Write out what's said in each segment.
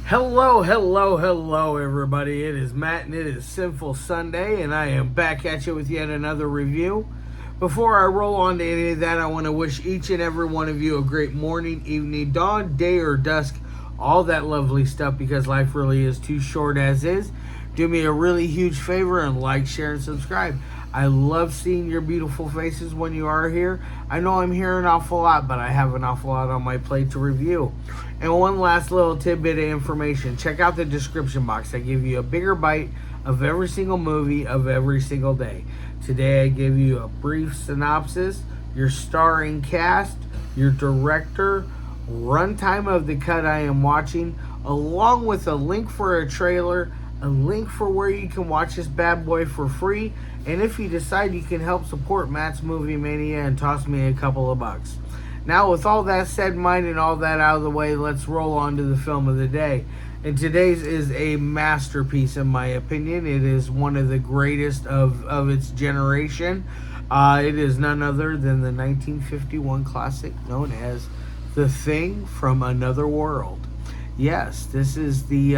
Hello, everybody. It is Matt, and it is Sinful Sunday, and I am back at you with yet another review. Before I roll on to any of that, I want to wish each and every one of you a great morning, evening, dawn, day, or dusk, all that lovely stuff, because life really is too short as is. Do me a really huge favor and like, share, and subscribe. I love seeing your beautiful faces when you are here. I know I'm here an awful lot, but I have an awful lot on my plate to review. And one last little tidbit of information. Check out the description box. I give you a bigger bite of every single movie of every single day. Today I give you a brief synopsis, your starring cast, your director, runtime of the cut I am watching, along with a link for a trailer, a link for where you can watch this bad boy for free, and if you decide, you can help support Matt's Movie Mania and toss me a couple of bucks. Now, with all that said in mind and all that out of the way, let's roll on to the film of the day. And today's is a masterpiece, in my opinion. It is one of the greatest of its generation. It is none other than the 1951 classic known as The Thing from Another World. Yes, this is the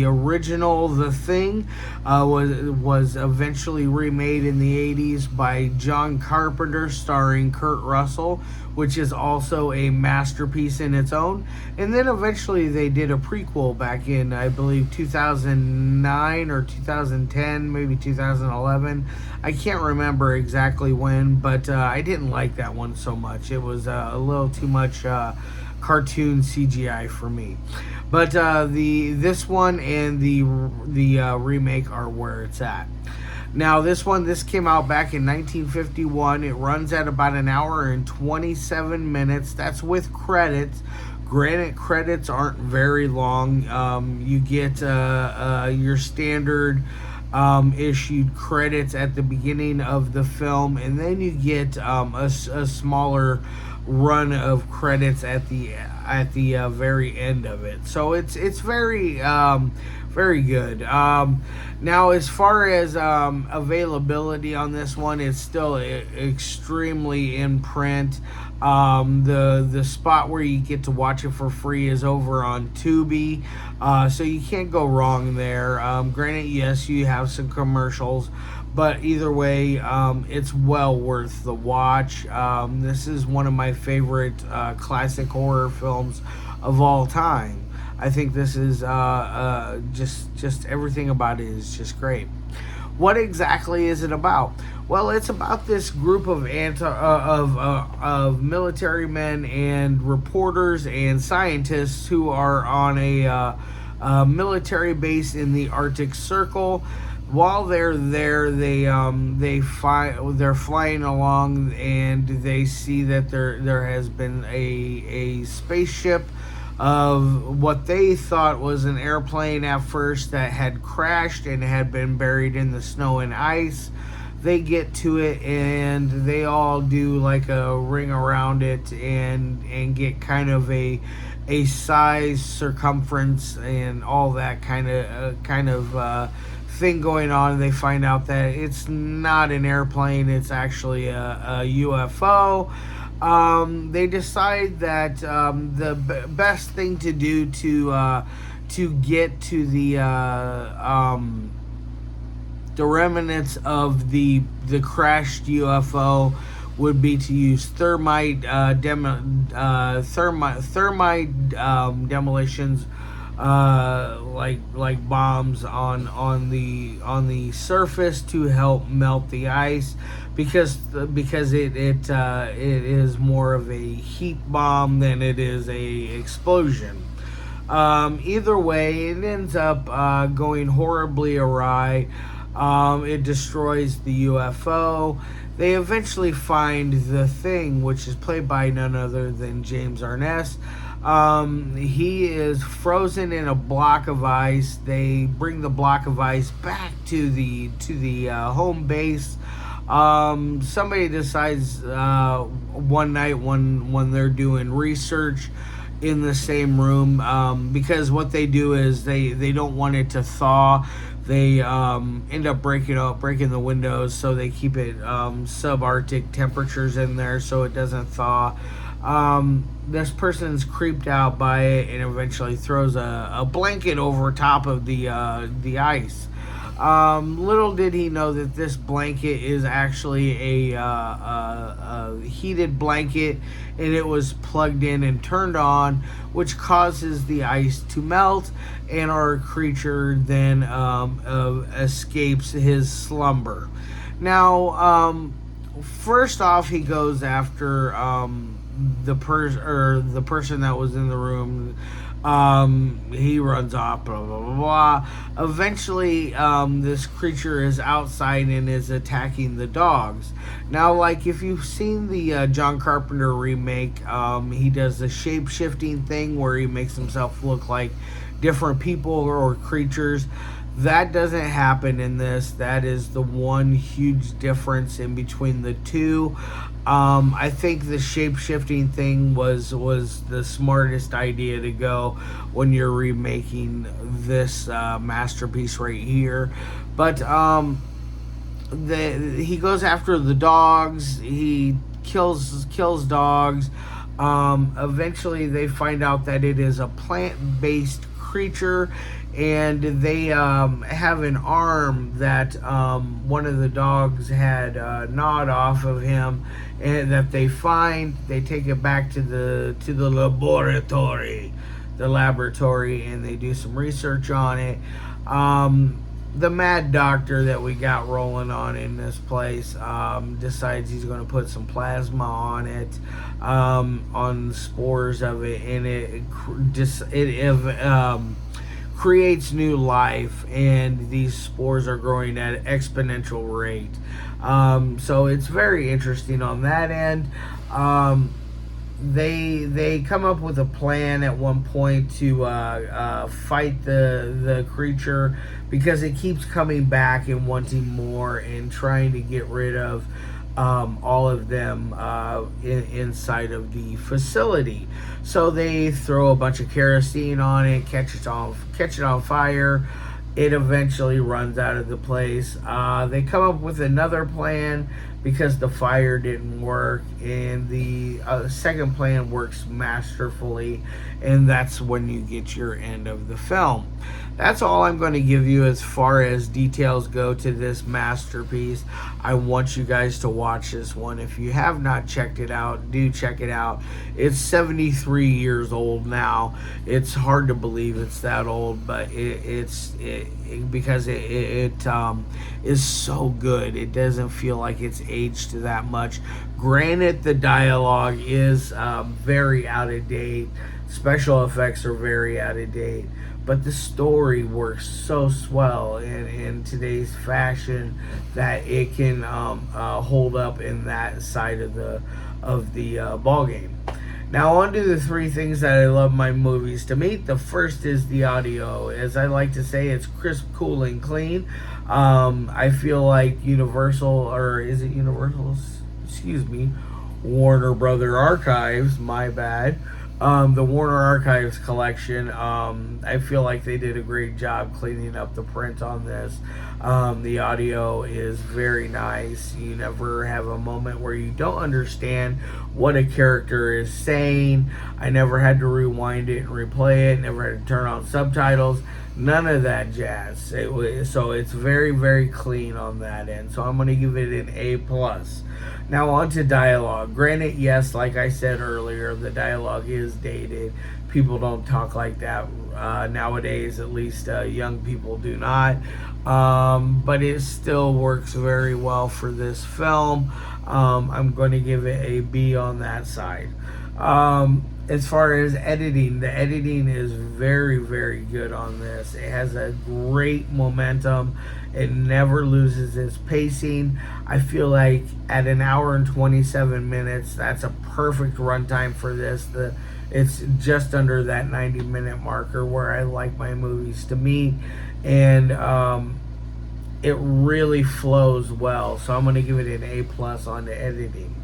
original. The Thing was eventually remade in the 80s by John Carpenter, starring Kurt Russell, which is also a masterpiece in its own. And then eventually they did a prequel back in, I believe, 2009 or 2010, maybe 2011. I can't remember exactly when, but I didn't like that one so much. It was a little too much cartoon CGI for me. But this one and the remake are where it's at. Now this came out back in 1951. It runs at about an hour and 27 minutes. That's with credits. Granted, credits aren't very long. You get your standard issued credits at the beginning of the film, and then you get a smaller run of credits at the very end of it. So it's very good. Now, as far as availability on this one, it's still extremely in print. The spot where you get to watch it for free is over on Tobey, so you can't go wrong there. Granted, yes, you have some commercials, but either way, it's well worth the watch. This is one of my favorite classic horror films of all time. I think this is just everything about it is just great. What exactly is it about? Well, it's about this group of military men and reporters and scientists who are on a military base in the Arctic Circle. While they're there, they're flying along, and they see that there has been a spaceship of what they thought was an airplane at first that had crashed and had been buried in the snow and ice. They get to it, and they all do like a ring around it and get kind of a size, circumference, and all that kind of thing going on. They find out that it's not an airplane, it's actually a UFO. They decide that the best thing to do to get to the remnants of the crashed UFO would be to use thermite demolitions, like bombs on the surface to help melt the ice, because it is more of a heat bomb than it is a explosion. Either way, it ends up going horribly awry. It destroys the UFO. They eventually find the Thing, which is played by none other than James Arness. He is frozen in a block of ice. They bring the block of ice back to the home base. Somebody decides one night when they're doing research in the same room, because what they do is they don't want it to thaw. They end up breaking the windows, so they keep it subarctic temperatures in there so it doesn't thaw. This person's creeped out by it and eventually throws a blanket over top of the ice. Little did he know that this blanket is actually a heated blanket, and it was plugged in and turned on, which causes the ice to melt, and our creature then escapes his slumber. Now, first off, he goes after the person that was in the room. He runs off, blah blah blah blah. Eventually, this creature is outside and is attacking the dogs. Now, like if you've seen the John Carpenter remake, he does the shape shifting thing where he makes himself look like different people or creatures. That doesn't happen in this. That is the one huge difference in between the two. I think the shape-shifting thing was the smartest idea to go when you're remaking this masterpiece right here. But he goes after the dogs. He kills dogs. Eventually, they find out that it is a plant-based creature, and they have an arm that one of the dogs had gnawed off of him, and that they find. They take it back to the laboratory, and they do some research on it. The mad doctor that we got rolling on in this place decides he's going to put some plasma on it, on spores of it, and it creates new life, and these spores are growing at an exponential rate. So it's very interesting on that end. They come up with a plan at one point to fight the creature, because it keeps coming back and wanting more and trying to get rid of all of them inside of the facility. So they throw a bunch of kerosene on it, catch it on fire. It eventually runs out of the place. They come up with another plan because the fire didn't work, and the second plan works masterfully, and that's when you get your end of the film. That's all I'm going to give you as far as details go to this masterpiece. I want you guys to watch this one. If you have not checked it out, do check it out. It's 73 years old now. It's hard to believe it's that old, but because it is so good. It doesn't feel like it's aged that much. Granted, the dialogue is very out of date. Special effects are very out of date. But the story works so swell in today's fashion that it can hold up in that side of the ball game. Now, on to the three things that I love my movies to meet. The first is the audio. As I like to say, it's crisp, cool, and clean. I feel like Universal, or is it Universal? Excuse me, Warner Brother Archives. My bad. The Warner Archives collection, I feel like they did a great job cleaning up the print on this. The audio is very nice. You never have a moment where you don't understand what a character is saying. I never had to rewind it and replay it. Never had to turn on subtitles. None of that jazz. So it's very, very clean on that end. So I'm going to give it an A+. Now on to dialogue. Granted, yes, like I said earlier, the dialogue is dated. People don't talk like that nowadays. At least young people do not. But it still works very well for this film. I'm going to give it a B on that side. As far as editing, the editing is very, very good on this. It has a great momentum. It never loses its pacing. I feel like at an hour and 27 minutes, that's a perfect runtime for this. It's just under that 90-minute marker where I like my movies to meet. And it really flows well. So I'm going to give it an A+ on the editing.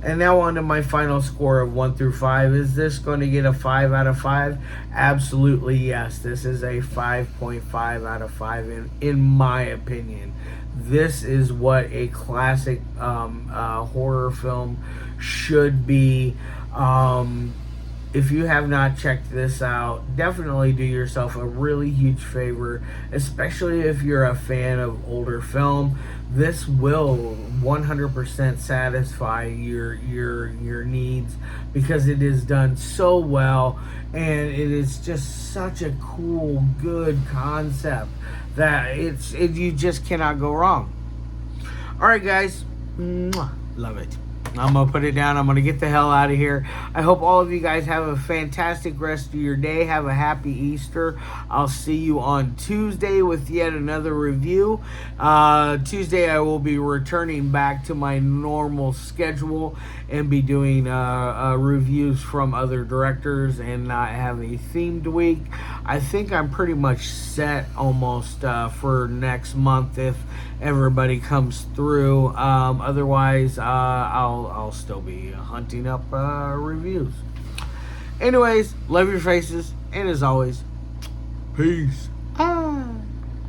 And now on to my final score of 1 through 5. Is this going to get a 5 out of 5? Absolutely yes. This is a 5.5 out of 5 in my opinion. This is what a classic horror film should be. If you have not checked this out, definitely do yourself a really huge favor, especially if you're a fan of older film. This will 100% satisfy your needs because it is done so well, and it is just such a cool, good concept that you just cannot go wrong. All right, guys, mwah, love it. I'm going to put it down. I'm going to get the hell out of here. I hope all of you guys have a fantastic rest of your day. Have a happy Easter. I'll see you on Tuesday with yet another review. Tuesday, I will be returning back to my normal schedule and be doing reviews from other directors and not have a themed week. I think I'm pretty much set almost for next month if everybody comes through. Otherwise, I'll still be hunting up reviews. Anyways, love your faces, and as always, peace.